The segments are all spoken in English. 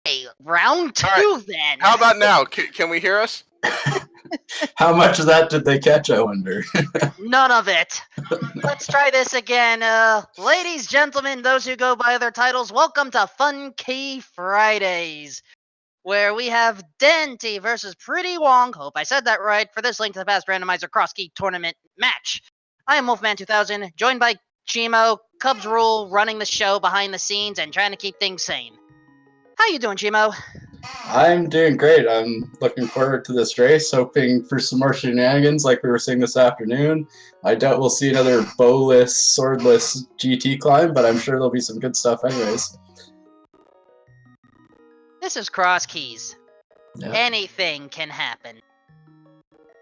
Okay, round 2 then. How about now? Can we hear us? How much of that did they catch, I wonder? None of it. Let's try this again. Ladies, gentlemen, those who go by their titles, welcome to Fun Key Fridays, where we have Daaanty versus prdwong, hope I said that right, for this Link to the Past randomizer cross key tournament match. I am Wolfman2000, joined by Chimo, Cubs Rule, running the show behind the scenes and trying to keep things sane. How you doing, Chimo? I'm doing great. I'm looking forward to this race, hoping for some more shenanigans like we were seeing this afternoon. I doubt we'll see another bowless, swordless GT climb, but I'm sure there'll be some good stuff anyways. This is Cross Keys. Yeah. Anything can happen.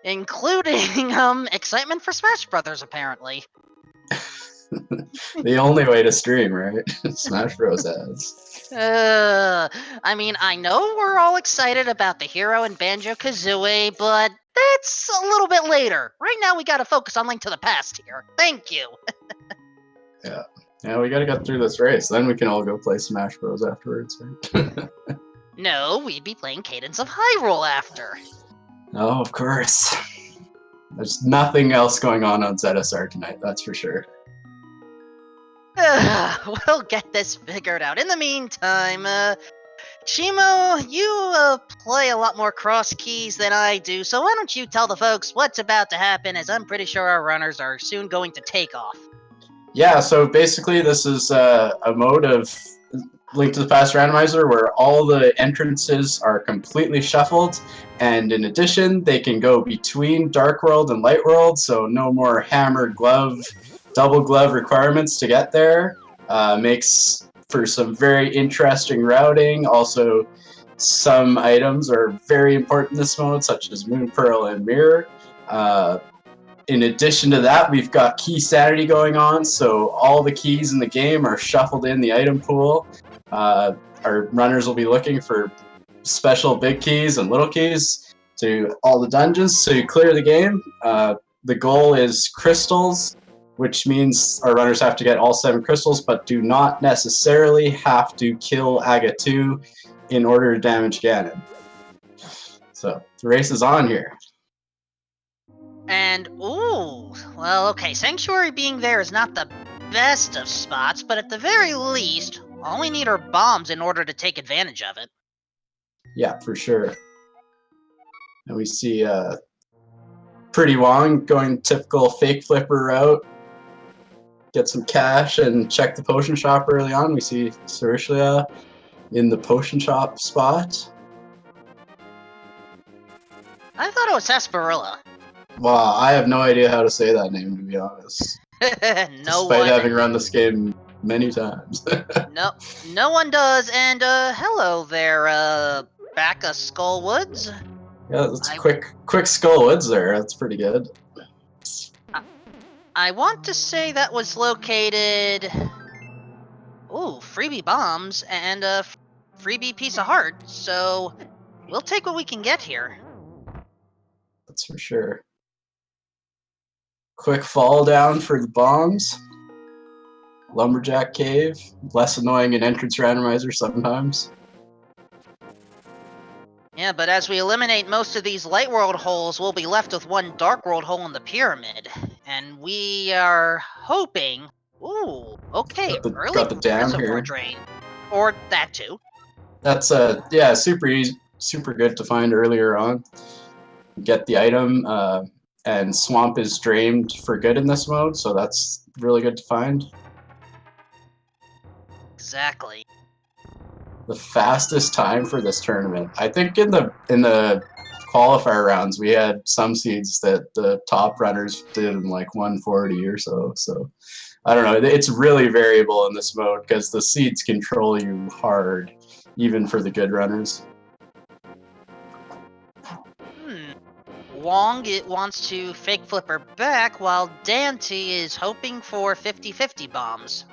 Including, excitement for Smash Brothers, apparently. The only way to stream, right? Smash Bros. Ads. I mean, I know we're all excited about the Hero and Banjo-Kazooie, but that's a little bit later. Right now, we gotta focus on Link to the Past here. Thank you. Yeah, we gotta get through this race, then we can all go play Smash Bros. Afterwards, right? No, we'd be playing Cadence of Hyrule after. Oh, of course. There's nothing else going on ZSR tonight, that's for sure. We'll get this figured out. In the meantime, Chimo, you play a lot more cross keys than I do, so why don't you tell the folks what's about to happen, as I'm pretty sure our runners are soon going to take off. Yeah, so basically this is a mode of Link to the Past randomizer where all the entrances are completely shuffled, and in addition, they can go between Dark World and Light World, so no more hammer, glove, double glove requirements to get there. Makes for some very interesting routing. Also, some items are very important in this mode, such as Moon Pearl and Mirror. In addition to that, we've got Keysanity going on, so all the keys in the game are shuffled in the item pool. Our runners will be looking for special big keys and little keys to all the dungeons, so you clear the game. The goal is crystals, which means our runners have to get all 7 crystals, but do not necessarily have to kill Aga 2 in order to damage Ganon. So, the race is on here. And, ooh, well, okay, Sanctuary being there is not the best of spots, but at the very least, all we need are bombs in order to take advantage of it. Yeah, for sure. And we see prdwong going typical fake flipper route. Get some cash and check the potion shop early on. We see Sarishlia in the potion shop spot. I thought it was Sarsaparilla. Wow, I have no idea how to say that name, to be honest. Despite having run this game many times. No one does. And hello there, Bacca Skullwoods. Yeah, that's quick Skullwoods there. That's pretty good. I want to say that was located. Ooh, freebie bombs and a freebie piece of heart. So we'll take what we can get here. That's for sure. Quick fall down for the bombs. Lumberjack Cave, less annoying in entrance randomizer sometimes. Yeah, but as we eliminate most of these Light World holes, we'll be left with one Dark World hole in the pyramid. And we are hoping... Ooh, okay, got the dam here. Drain. Or that too. That's, yeah, super easy, super good to find earlier on. Get the item, and Swamp is drained for good in this mode, so that's really good to find. Exactly. The fastest time for this tournament. I think in the qualifier rounds we had some seeds that the top runners did in like 140 or so. So I don't know. It's really variable in this mode because the seeds control you hard, even for the good runners. Wong wants to fake flipper back, while Daaanty is hoping for 50-50 bombs.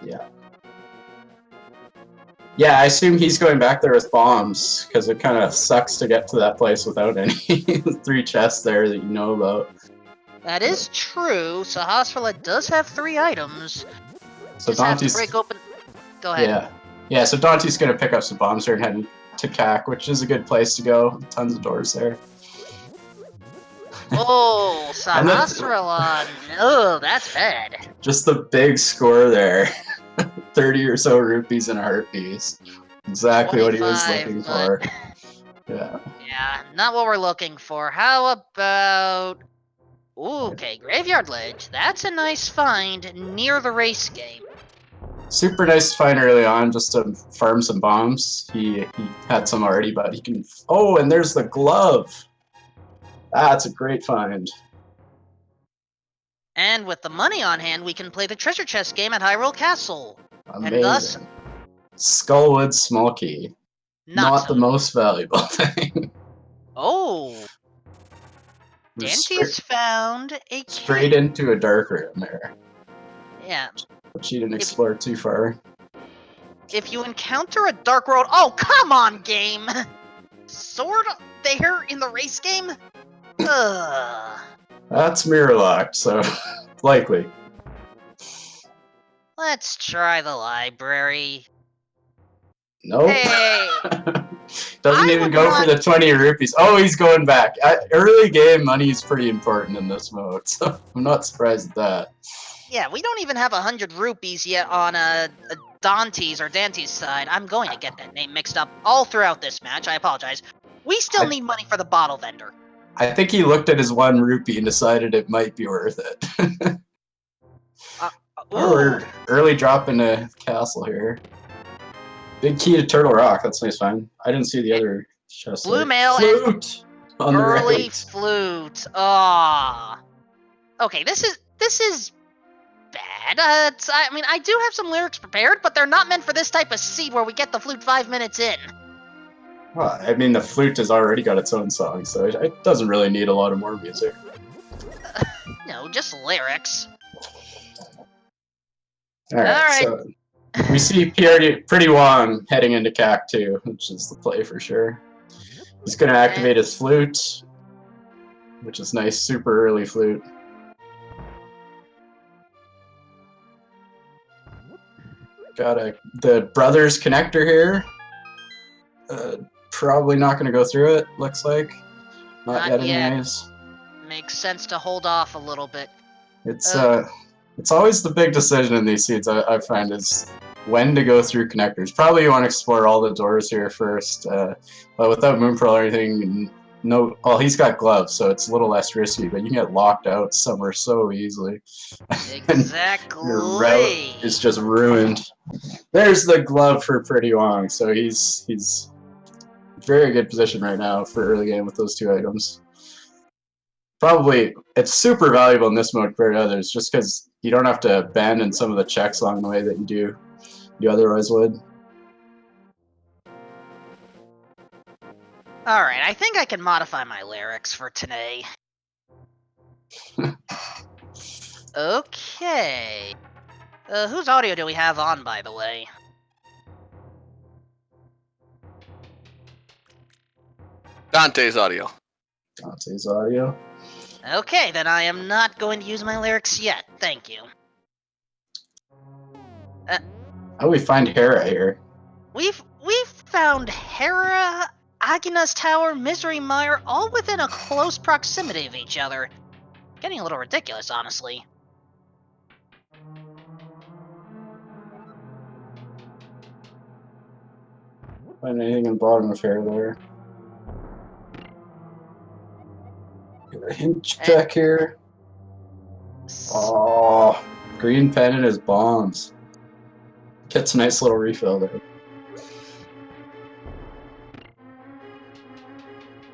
Yeah. Yeah, I assume he's going back there with bombs, because it kind of sucks to get to that place without any 3 chests there that you know about. That is true. Sahasrara does have 3 items. So Just have to Daanty's... break open... Go ahead. Yeah. Yeah, so Daanty's gonna pick up some bombs here and head to CAC, which is a good place to go. Tons of doors there. Oh, And that's Sahasralon. Oh, that's bad. just the big score there. 30 or so rupees and a heart piece. Exactly what he was 25, looking but- for. Yeah. Yeah, not what we're looking for. How about... Ooh, okay, Graveyard Ledge. That's a nice find near the race game. Super nice to find early on just to farm some bombs. He had some already, but he can... Oh, and there's the glove! That's a great find. And with the money on hand, we can play the treasure chest game at Hyrule Castle. Amazing. And thus, Skullwood Small Key. Not so the most valuable thing. Oh, We're Daaanty's found a straight cave. into a dark room there. Yeah. But she didn't explore too far. If you encounter a dark road, oh come on, game! Sword there in the race game? Ugh. That's mirror locked, so likely. Let's try the library. Nope. Hey! Doesn't I even would go not- for the 20 rupees. Oh, he's going back. Early game money is pretty important in this mode, so I'm not surprised at that. Yeah, we don't even have 100 rupees yet on a Daaanty's side. I'm going to get that name mixed up all throughout this match. I apologize. We still need money for the bottle vendor. I think he looked at his 1 rupee and decided it might be worth it. Ooh. Early drop into castle here. Big key to Turtle Rock. That's nice find. I didn't see the other chest. Blue mail flute on the early right. flute. Ah. Okay, this is bad. I mean, I do have some lyrics prepared, but they're not meant for this type of seed where we get the flute 5 minutes in. Well, I mean, the flute has already got its own song, so it doesn't really need a lot of more music. No, just lyrics. Alright, so we see prdwong heading into CAC 2, which is the play for sure. He's going to activate his flute, which is nice, super early flute. Got the brothers connector here. Probably not going to go through it, looks like. Not yet anyways. Makes sense to hold off a little bit. It's always the big decision in these seeds, I find, is when to go through connectors. Probably you want to explore all the doors here first, but without Moonpearl or anything, well, he's got gloves, so it's a little less risky, but you can get locked out somewhere so easily. Exactly. Your route is just ruined. There's the glove for prdwong, so he's very good position right now for early game with those 2 items. Probably, it's super valuable in this mode compared to others, just because you don't have to abandon some of the checks along the way that you otherwise would. Alright, I think I can modify my lyrics for today. Okay. Whose audio do we have on, by the way? Dante's audio. Dante's audio. Okay, then I am not going to use my lyrics yet. Thank you. How do we find Hera here? We've found Hera, Agina's Tower, Misery Mire, all within a close proximity of each other. Getting a little ridiculous, honestly. Find anything in the bottom of Hera there? Get a hint check here. Oh, green pen in his bombs. Gets a nice little refill there.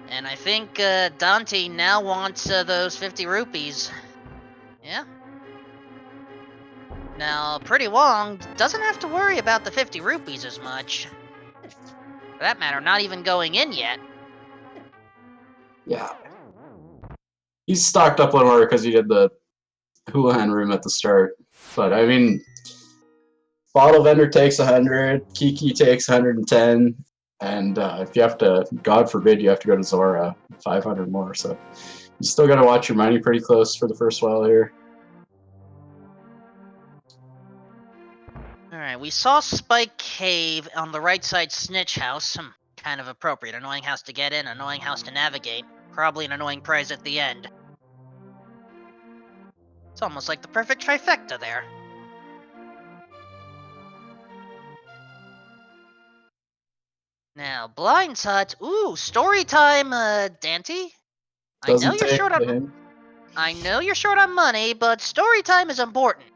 And I think Daaanty now wants those 50 rupees. Yeah. Now, prdwong doesn't have to worry about the 50 rupees as much. For that matter, not even going in yet. Yeah. He's stocked up a little more because he did the Houlihan room at the start. But, I mean, bottle vendor takes 100, Kiki takes 110, and if you have to, God forbid, you have to go to Zora, 500 more. So you still got to watch your money pretty close for the first while here. Alright, Alright, we saw Spike Cave on the right side Snitch House. Kind of appropriate. Annoying house to get in, annoying house to navigate. Probably an annoying prize at the end. It's almost like the perfect trifecta there. Now, Blind Hut. Ooh, story time, Daaanty. Doesn't take the hint. I know you're short on money, but story time is important.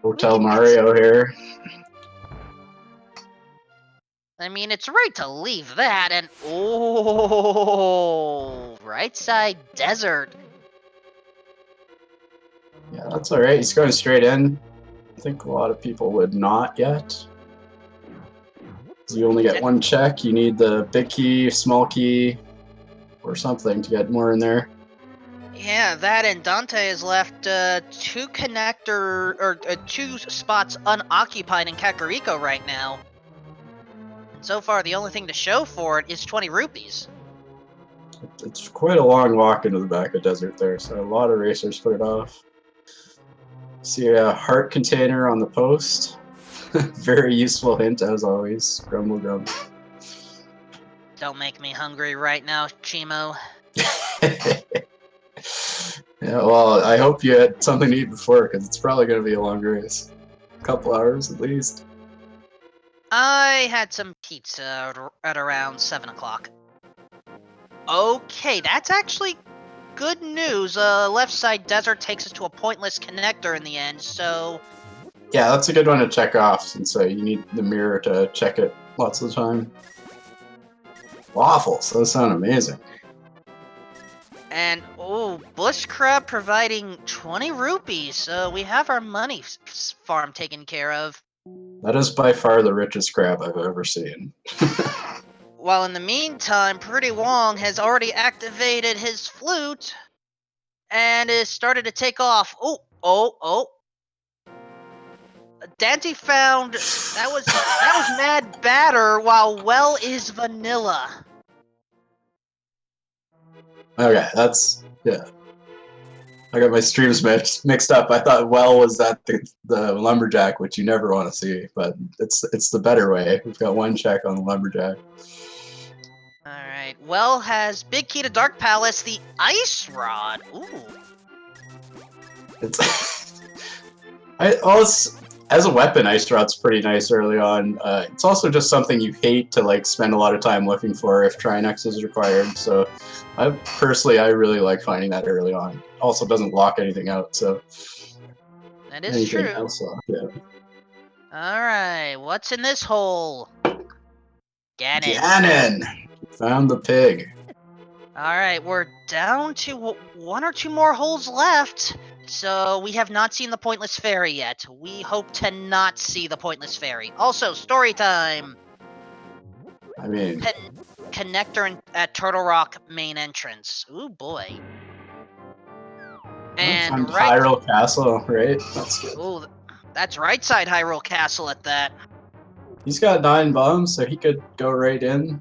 Hotel Mario here. I mean, it's right to leave that and oh, right side desert. Yeah, that's alright. He's going straight in. I think a lot of people would not yet. You only get one check. You need the big key, small key, or something to get more in there. Yeah, that and Daaanty has left two spots unoccupied in Kakariko right now. And so far, the only thing to show for it is 20 rupees. It's quite a long walk into the back of desert there, so a lot of racers put it off. See a heart container on the post. Very useful hint as always. Grumble grumble. Don't make me hungry right now, Chimo. Yeah, well, I hope you had something to eat before, because it's probably going to be a long race. A couple hours at least. I had some pizza at around 7 o'clock. Okay, that's actually good news. Left side desert takes us to a pointless connector in the end, so... Yeah, that's a good one to check off, since you need the mirror to check it lots of the time. Waffles, those sound amazing. And, oh, bush crab providing 20 rupees, so we have our money farm taken care of. That is by far the richest crab I've ever seen. While in the meantime, prdwong has already activated his flute and is started to take off. Oh. Daaanty found that was mad batter while well is vanilla. Okay, that's yeah. I got my streams mixed up. I thought well was that the lumberjack, which you never want to see, but it's the better way. We've got one check on the lumberjack. Alright, well has big key to Dark Palace, the ice rod. Ooh. It's as a weapon, ice rod's pretty nice early on. It's also just something you hate to like spend a lot of time looking for if Trinex is required. So, I really like finding that early on. Also, doesn't lock anything out. So that is true. Else, yeah. All right, what's in this hole? Ganon! Found the pig. All right, we're down to one or two more holes left. So we have not seen the Pointless Fairy yet. We hope to not see the Pointless Fairy. Also, story time. I mean... Connector at Turtle Rock main entrance. Ooh, boy. And Hyrule Castle, right? That's good. Ooh, that's right side Hyrule Castle at that. He's got 9 bombs, so he could go right in.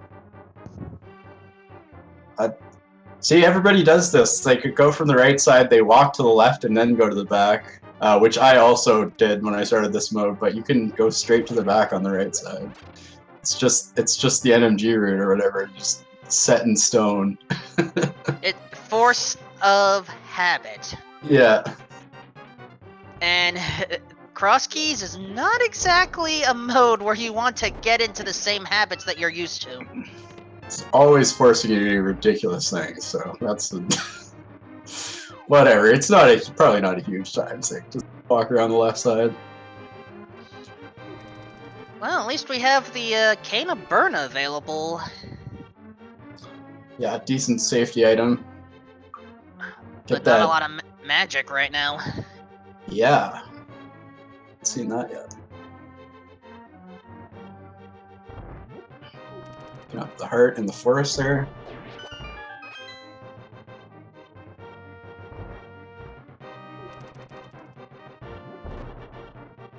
See, everybody does this. They could go from the right side, they walk to the left, and then go to the back. Which I also did when I started this mode, but you can go straight to the back on the right side. It's just the NMG route or whatever, just set in stone. It's force of habit. Yeah. And Cross Keys is not exactly a mode where you want to get into the same habits that you're used to. It's always forcing you to do ridiculous things, so that's whatever. It's probably not a huge time thing. Just walk around the left side. Well, at least we have the Cane of Burna available. Yeah, decent safety item. But not a lot of magic right now. Yeah. Haven't seen that yet. Up the heart in the forest there.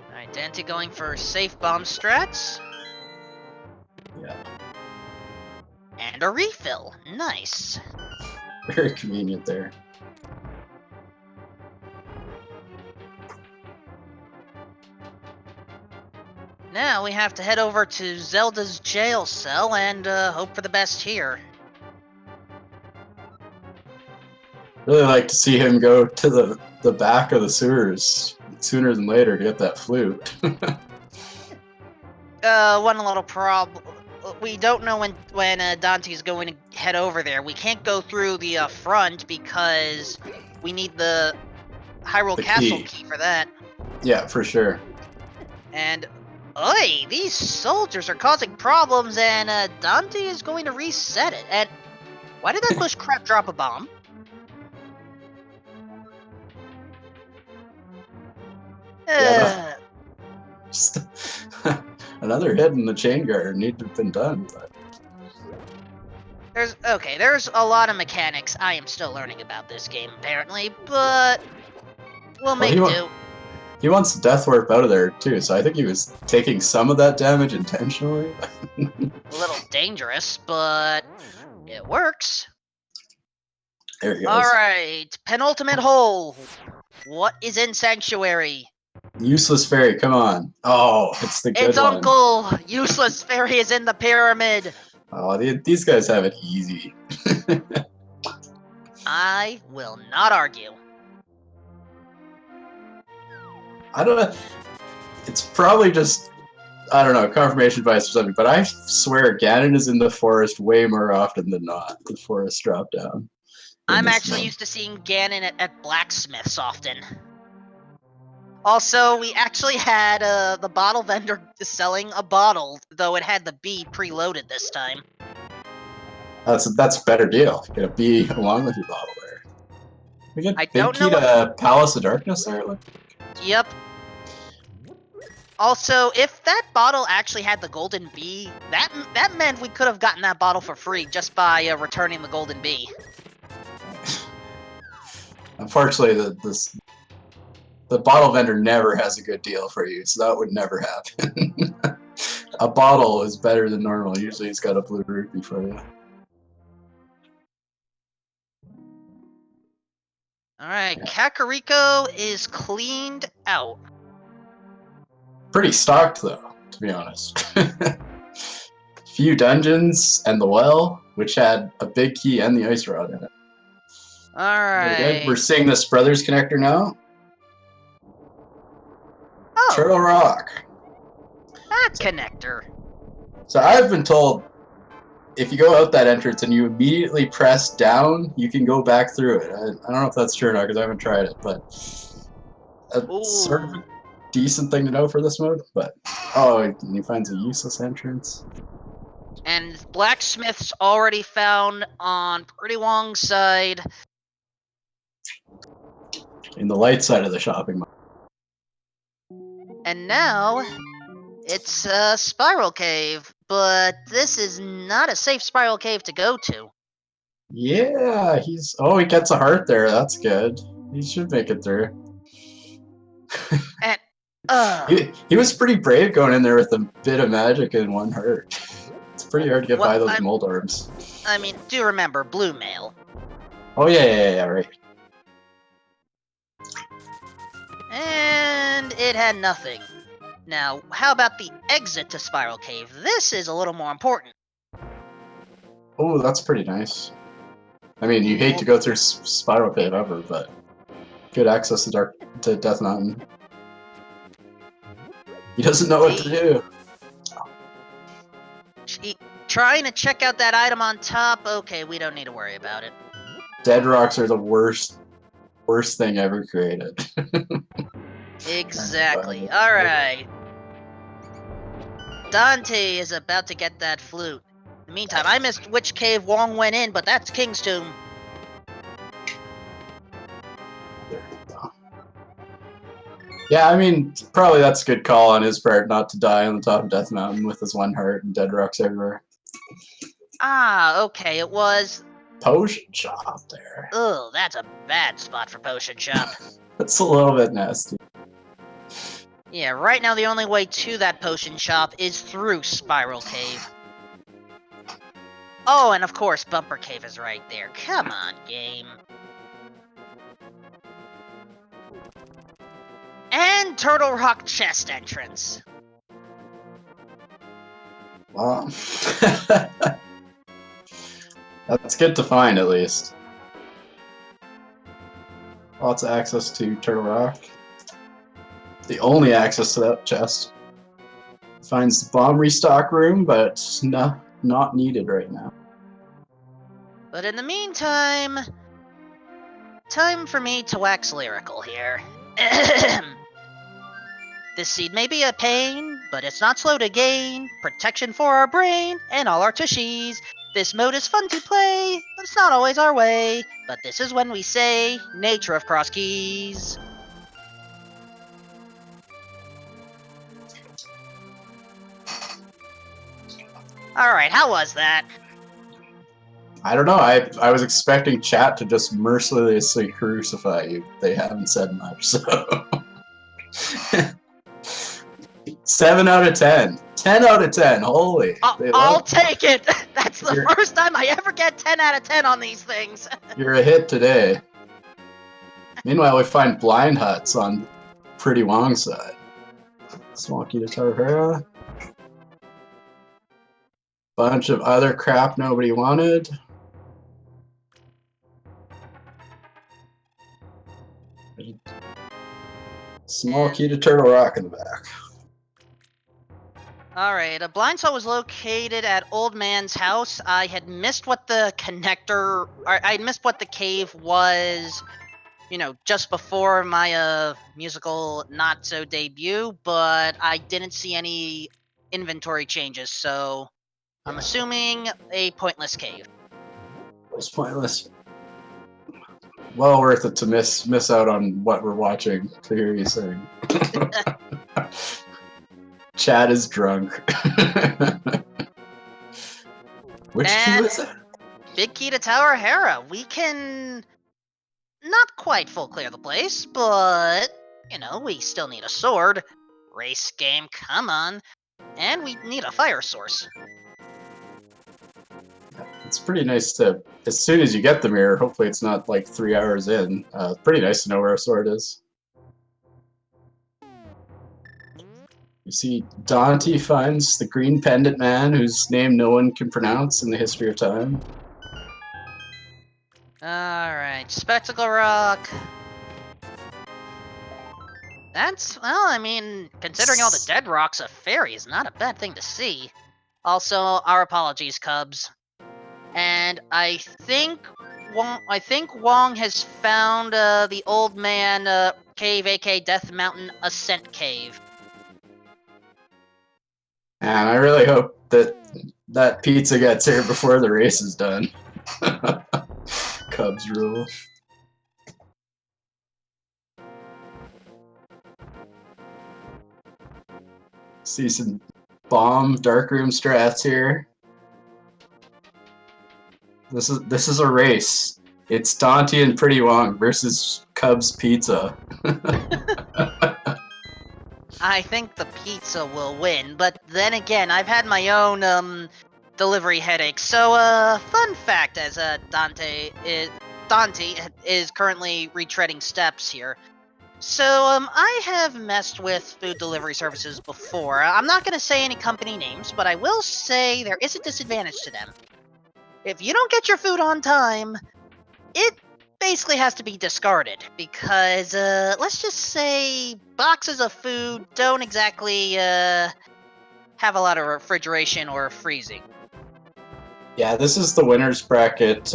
Alright, Daaanty going for safe bomb strats. Yeah. And a refill. Nice. Very convenient there. Now we have to head over to Zelda's jail cell and hope for the best here. Really like to see him go to the back of the sewers sooner than later to get that flute. One little problem. We don't know when Daaanty's going to head over there. We can't go through the front because we need the Hyrule The Castle key. key for that. Yeah, for sure. And, oi, these soldiers are causing problems, and Daaanty is going to reset it. And why did that bush crap drop a bomb? Yeah, just another hit in the chain guard need to have been done. But there's a lot of mechanics I am still learning about this game, apparently, but we'll make do. He wants Death Warp out of there too, so I think he was taking some of that damage intentionally. A little dangerous, but it works. There he goes. Alright, penultimate hole. What is in Sanctuary? Useless fairy, come on. Oh, it's the good It's one. Uncle! Useless Fairy is in the pyramid! Oh, these guys have it easy. I will not argue. I don't know. It's probably just, I don't know, confirmation bias or something, but I swear Ganon is in the forest way more often than not. The forest drop down. I'm actually used to seeing Ganon at blacksmiths often. Also, we actually had the bottle vendor selling a bottle, though it had the bee preloaded this time. That's a better deal. Get a bee along with your bottle there. We get I big don't key know to Palace of Darkness there. Look. Yep. Also, if that bottle actually had the golden bee, that meant we could have gotten that bottle for free just by returning the golden bee. Unfortunately, the bottle vendor never has a good deal for you, so that would never happen. A bottle is better than normal. Usually he's got a blue rupee for you. Alright, Kakariko is cleaned out. Pretty stocked, though, to be honest. Few dungeons and the well, which had a big key and the ice rod in it. Alright. Very good. We're seeing this Brothers connector now. Oh, Turtle Rock. that connector. So I've been told if you go out that entrance and you immediately press down, you can go back through it. I don't know if that's true or not because I haven't tried it, but it's sort of a decent thing to know for this mode. But oh, and he finds a useless entrance. And blacksmith's already found on prdwong's side. In the light side of the shopping mall. And now it's a spiral cave, but this is not a safe spiral cave to go to. Yeah, he gets a heart there. That's good. He should make it through. And he was pretty brave going in there with a bit of magic and one heart. It's pretty hard to get by those mold orbs. I mean, do remember blue mail. Oh yeah, right. And it had nothing. Now, how about the exit to Spiral Cave? This is a little more important. Oh, that's pretty nice. I mean, you hate to go through Spiral Cave ever, but good access to Death Mountain. He doesn't know what to do. Trying to check out that item on top? Okay, we don't need to worry about it. Dead rocks are the worst thing ever created. Exactly. Alright. Daaanty is about to get that flute. In the meantime, I missed which cave Wong went in, but that's King's Tomb. There we go. Yeah, I mean, probably that's a good call on his part not to die on the top of Death Mountain with his one heart and dead rocks everywhere. Ah, okay, it was... Potion shop there. Ugh, that's a bad spot for potion shop. That's a little bit nasty. Yeah, right now the only way to that potion shop is through Spiral Cave. Oh, and of course, Bumper Cave is right there. Come on, game. And Turtle Rock chest entrance. Wow. That's good to find, at least. Lots of access to Turtle Rock. The only access to that chest. Finds the bomb restock room, but not needed right now. But in the meantime, time for me to wax lyrical here. This seed may be a pain, but it's not slow to gain. Protection for our brain and all our tushies. This mode is fun to play, but it's not always our way. But this is when we say, nature of cross keys. Alright, how was that? I don't know, I was expecting chat to just mercilessly crucify you. They haven't said much, so... 7 out of 10. 10 out of 10, holy. I'll take it! That's the first time I ever get 10 out of 10 on these things. You're a hit today. Meanwhile, we find blind huts on prdwong's side. Small key to Tarhera. Bunch of other crap nobody wanted. Small key to Turtle Rock in the back. Alright, a blind spot was located at Old Man's house. I had missed what the connector... I missed what the cave was, you know, just before my musical not-so debut, but I didn't see any inventory changes, so I'm assuming a pointless cave. It was pointless. Well worth it to miss out on what we're watching to hear you sing. Chad is drunk. Which key was that? Big key to Tower Hera. We can not quite full clear the place, but you know, we still need a sword. Race game, come on. And we need a fire source. It's pretty nice to, as soon as you get the mirror, hopefully it's not like 3 hours in, pretty nice to know where a sword is. You see, Daaanty finds the green pendant man whose name no one can pronounce in the history of time. Alright, Spectacle Rock. That's, well, I mean, considering all the dead rocks, a fairy is not a bad thing to see. Also, our apologies, Cubs. And I think Wong has found the old man cave, aka Death Mountain Ascent Cave. And I really hope that that pizza gets here before the race is done. Cubs rule. See some bomb darkroom strats here. This is a race. It's Daaanty and prdwong versus Cubs Pizza. I think the pizza will win, but then again, I've had my own delivery headache. So fun fact, as Daaanty is currently retreading steps here. So I have messed with food delivery services before. I'm not going to say any company names, but I will say there is a disadvantage to them. If you don't get your food on time, it basically has to be discarded, because let's just say boxes of food don't exactly have a lot of refrigeration or freezing. Yeah, this is the winner's bracket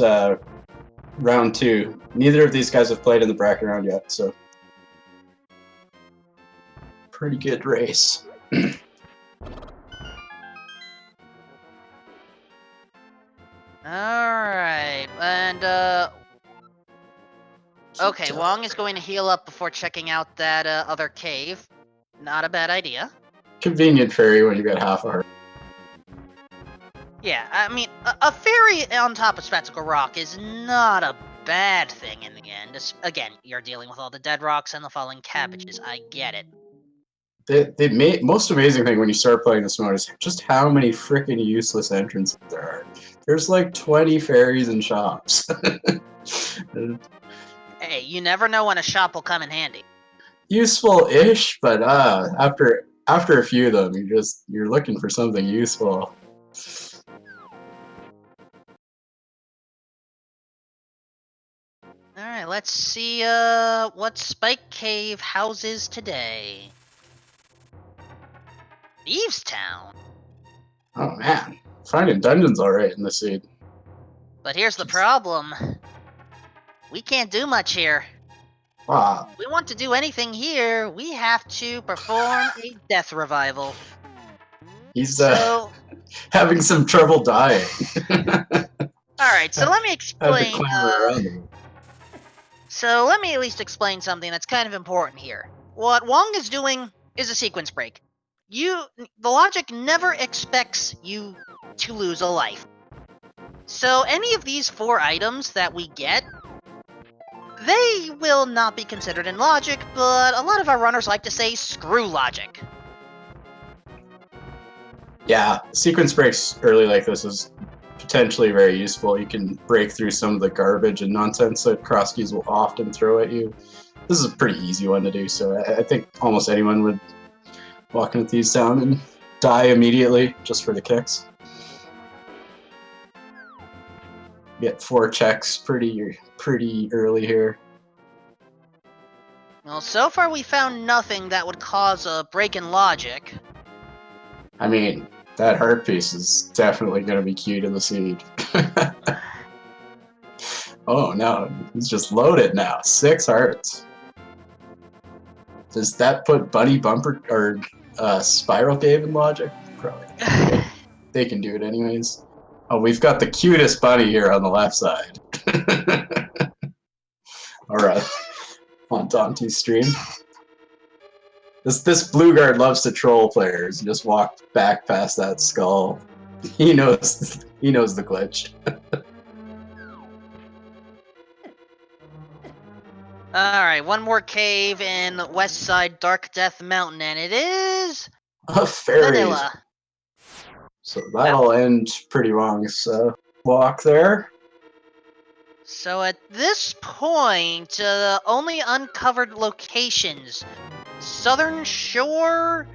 round 2. Neither of these guys have played in the bracket round yet, so pretty good race. Alright, and okay, Wong is going to heal up before checking out that other cave. Not a bad idea. Convenient fairy when you got half a heart. Yeah, I mean, a fairy on top of Spectacle Rock is not a bad thing in the end. Again, you're dealing with all the dead rocks and the falling cabbages. I get it. The most amazing thing when you start playing this mode is just how many freaking useless entrances there are. There's like 20 fairies and shops. Hey, you never know when a shop will come in handy. Useful-ish, but after a few of them, you're looking for something useful. Alright, let's see what Spike Cave houses today. Thieves Town. Oh man, finding dungeons alright in this seed. But here's the problem. We can't do much here. Wow, If we want to do anything here, we have to perform a death revival. he's So, having some trouble dying. alright, so let me Had to explain, clamber around him. so let me at least explain something that's kind of important here. What Wong is doing is a sequence break. The logic never expects you to lose a life. So any of these 4 items that we get, they will not be considered in logic, but a lot of our runners like to say screw logic. Yeah, sequence breaks early like this is potentially very useful. You can break through some of the garbage and nonsense that cross keys will often throw at you. This is a pretty easy one to do, so I think almost anyone would walk into these down and die immediately just for the kicks. Get 4 checks pretty early here. Well, so far we found nothing that would cause a break in logic. I mean, that heart piece is definitely going to be key to the seed. Oh no, he's just loaded now. 6 hearts. Does that put Bunny Bumper or Spiral Cave in logic? Probably. They can do it anyways. Oh, we've got the cutest bunny here on the left side. Alright. On Daanty's stream. This blue guard loves to troll players. He just walked back past that skull. He knows the glitch. Alright, one more cave in West Side Dark Death Mountain, and it is... A fairy. Vanilla. So that'll end pretty Wong's walk there. So at this point, only uncovered locations. Southern Shore,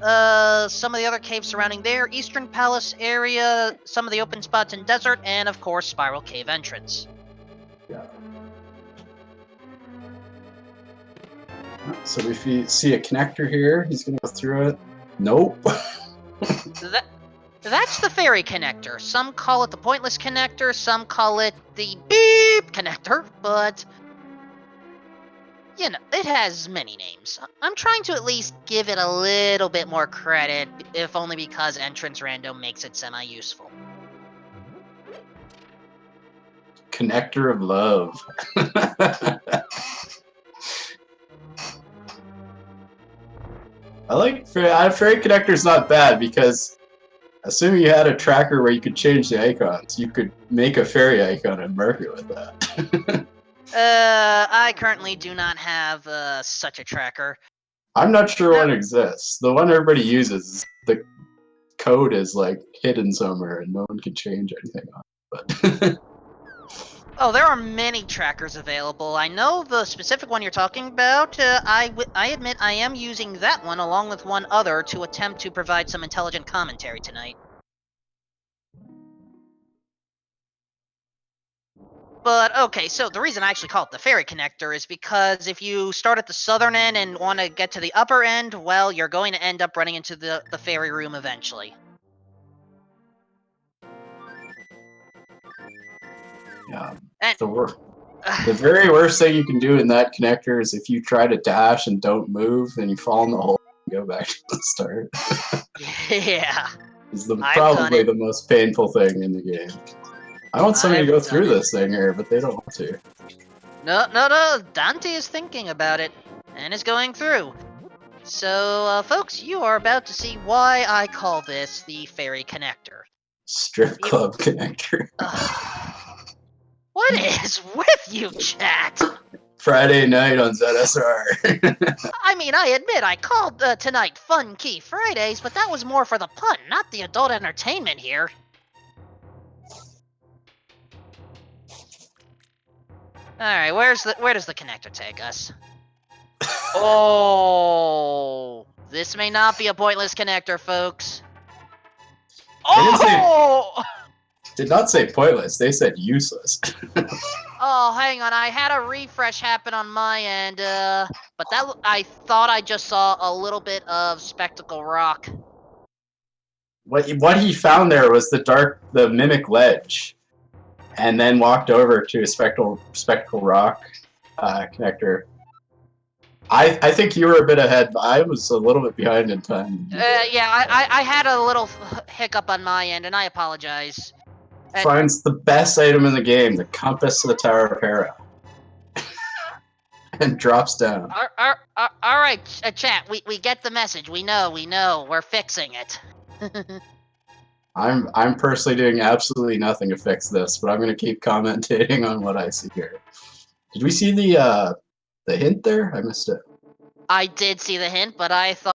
some of the other caves surrounding there, Eastern Palace area, some of the open spots in Desert, and of course Spiral Cave entrance. Yeah. So if you see a connector here, he's gonna go through it. Nope. That's the fairy connector. Some call it the pointless connector, some call it the beep connector, but you know, it has many names. I'm trying to at least give it a little bit more credit, if only because entrance random makes it semi-useful. Connector of love. I like fairy connector's not bad because assuming you had a tracker where you could change the icons, you could make a fairy icon and mark it with that. I currently do not have such a tracker. I'm not sure one exists. The one everybody uses, the code is like hidden somewhere and no one can change anything on it. But Oh, there are many trackers available. I know the specific one you're talking about. I admit I am using that one along with one other to attempt to provide some intelligent commentary tonight. But, okay, so the reason I actually call it the fairy connector is because if you start at the southern end and want to get to the upper end, well, you're going to end up running into the fairy room eventually. yeah, And, the very worst thing you can do in that connector is if you try to dash and don't move, then you fall in the hole and go back to the start. yeah. It's probably the most painful thing in the game. I want somebody to go through this thing here, but they don't want to. No, Daaanty is thinking about it, and is going through. So, folks, you are about to see why I call this the fairy connector. Strip club connector. What is with you, chat? Friday night on ZSR. I mean, I admit I called tonight Fun Key Fridays, but that was more for the pun, not the adult entertainment here. Alright, where does the connector take us? Oh, this may not be a pointless connector, folks. Oh! Did not say pointless. They said useless. Oh, hang on. I had a refresh happen on my end, but I thought I just saw a little bit of Spectacle Rock. What he found there was the mimic ledge, and then walked over to a spectacle rock connector. I think you were a bit ahead, but I was a little bit behind in time. Yeah, I had a little hiccup on my end, and I apologize. Finds the best item in the game, the Compass of the Tower of Hera, and drops down. All right, chat. We get the message. We know. We're fixing it. I'm personally doing absolutely nothing to fix this, but I'm gonna keep commentating on what I see here. Did we see the hint there? I missed it. I did see the hint, but I thought